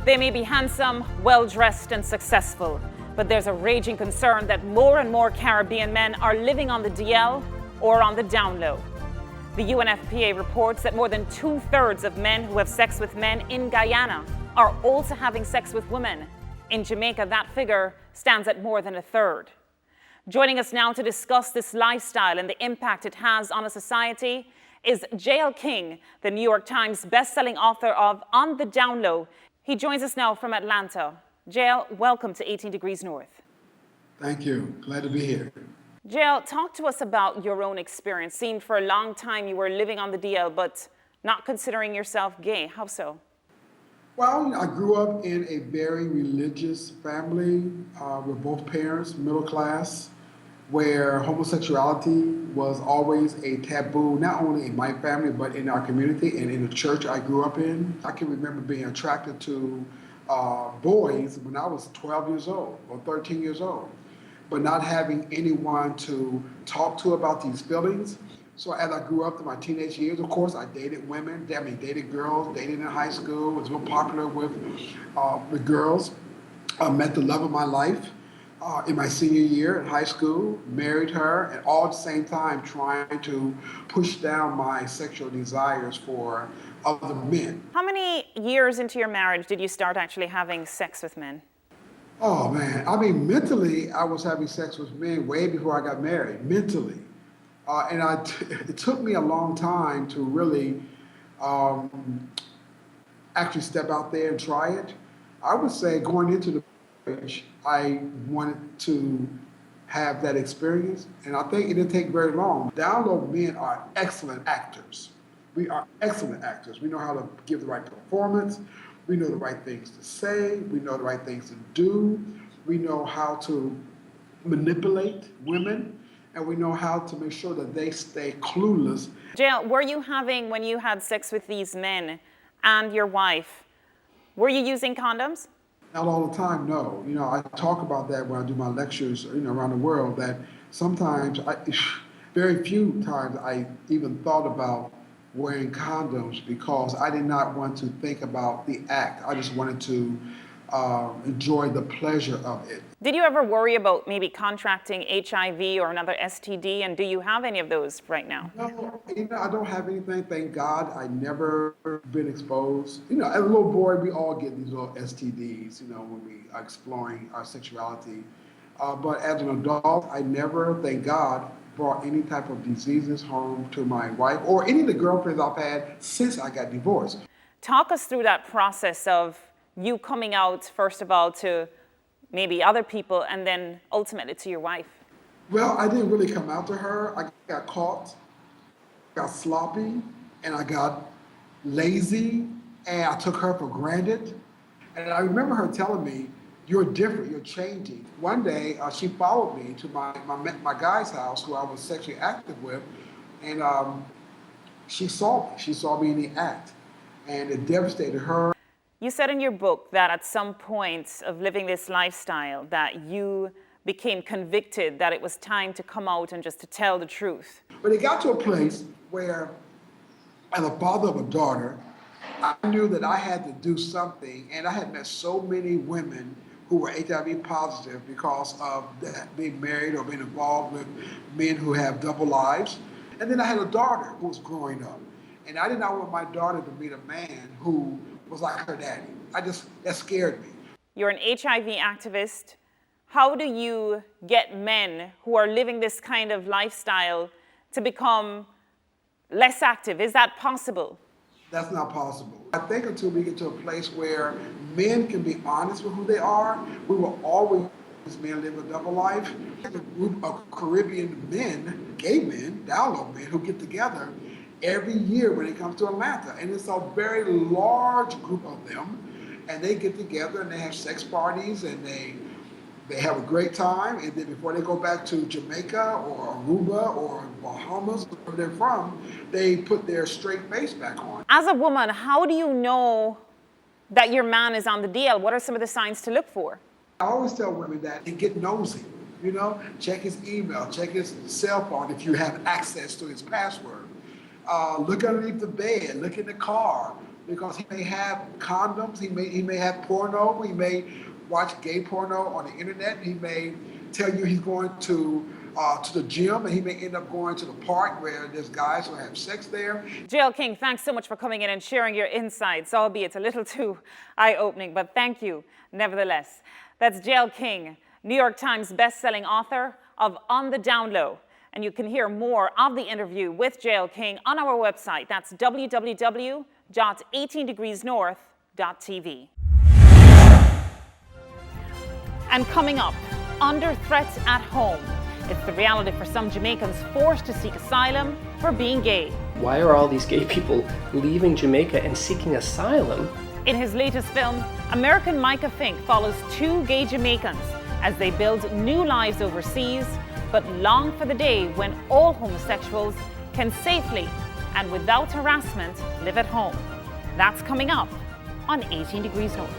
They may be handsome, well-dressed and successful, but there's a raging concern that more and more Caribbean men are living on the DL or on the down low. The UNFPA reports that more than 2/3 of men who have sex with men in Guyana are also having sex with women. In Jamaica, that figure stands at more than 1/3. Joining us now to discuss this lifestyle and the impact it has on a society is J.L. King, the New York Times best-selling author of On the Down Low. He joins us now from Atlanta. J.L., welcome to 18 Degrees North. Thank you. Glad to be here. J.L., talk to us about your own experience. Seemed for a long time you were living on the DL, but not considering yourself gay. How so? Well, I grew up in a very religious family with both parents, middle class, where homosexuality was always a taboo, not only in my family, but in our community and in the church I grew up in. I can remember being attracted to boys when I was 12 years old or 13 years old, but not having anyone to talk to about these feelings. So as I grew up in my teenage years, of course, I dated women, dated girls, dated in high school, was real popular with girls. I met the love of my life in my senior year in high school, married her, and all at the same time trying to push down my sexual desires for other men. How many years into your marriage did you start actually having sex with men? Oh man, I mean, mentally, I was having sex with men way before I got married, mentally. It took me a long time to really actually step out there and try it. I would say going into the marriage, I wanted to have that experience, and I think it didn't take very long. Down low men are excellent actors. We are excellent actors. We know how to give the right performance. We know the right things to say. We know the right things to do. We know how to manipulate women. And we know how to make sure that they stay clueless. J.L., were you having, when you had sex with these men and your wife, were you using condoms? Not all the time, no. You know, I talk about that when I do my lectures, around the world, that sometimes, very few times I even thought about wearing condoms because I did not want to think about the act. I just wanted to enjoy the pleasure of it. Did you ever worry about maybe contracting HIV or another STD, and do you have any of those right now? No, I don't have anything, thank God. I never been exposed. As a little boy, we all get these little STDs, when we are exploring our sexuality. But as an adult, I never, thank God, brought any type of diseases home to my wife or any of the girlfriends I've had since I got divorced. Talk us through that process of you coming out, first of all, to maybe other people and then ultimately to your wife. Well, I didn't really come out to her. I got caught, got sloppy, and I got lazy, and I took her for granted. And I remember her telling me, "You're different, you're changing." One day, she followed me to my guy's house who I was sexually active with, and she saw me in the act, and it devastated her. You said in your book that at some point of living this lifestyle that you became convicted that it was time to come out and just to tell the truth. But it got to a place where, as a father of a daughter, I knew that I had to do something, and I had met so many women who were HIV positive because of that, being married or being involved with men who have double lives. And then I had a daughter who was growing up, and I did not want my daughter to meet a man who was like her daddy. That scared me. You're an HIV activist. How do you get men who are living this kind of lifestyle to become less active? Is that possible? That's not possible. I think until we get to a place where men can be honest with who they are, we will always men live a double life. A group of Caribbean men, gay men, down low men, who get together every year when it comes to Atlanta. And it's a very large group of them. And they get together and they have sex parties and they have a great time. And then before they go back to Jamaica or Aruba or Bahamas, where they're from, they put their straight face back on. As a woman, how do you know that your man is on the DL? What are some of the signs to look for? I always tell women that they get nosy. Check his email, check his cell phone if you have access to his password. Look underneath the bed, look in the car, because he may have condoms, he may have porno, he may watch gay porno on the internet, he may tell you he's going to the gym, and he may end up going to the park where there's guys who have sex there. JL King, thanks so much for coming in and sharing your insights, albeit a little too eye-opening, but thank you nevertheless. That's JL King, New York Times best-selling author of On the Down Low. And you can hear more of the interview with JL King on our website. That's www.18degreesnorth.tv. And coming up, under threat at home. It's the reality for some Jamaicans forced to seek asylum for being gay. Why are all these gay people leaving Jamaica and seeking asylum? In his latest film, American Micah Fink follows two gay Jamaicans as they build new lives overseas, but long for the day when all homosexuals can safely and without harassment live at home. That's coming up on 18 Degrees North.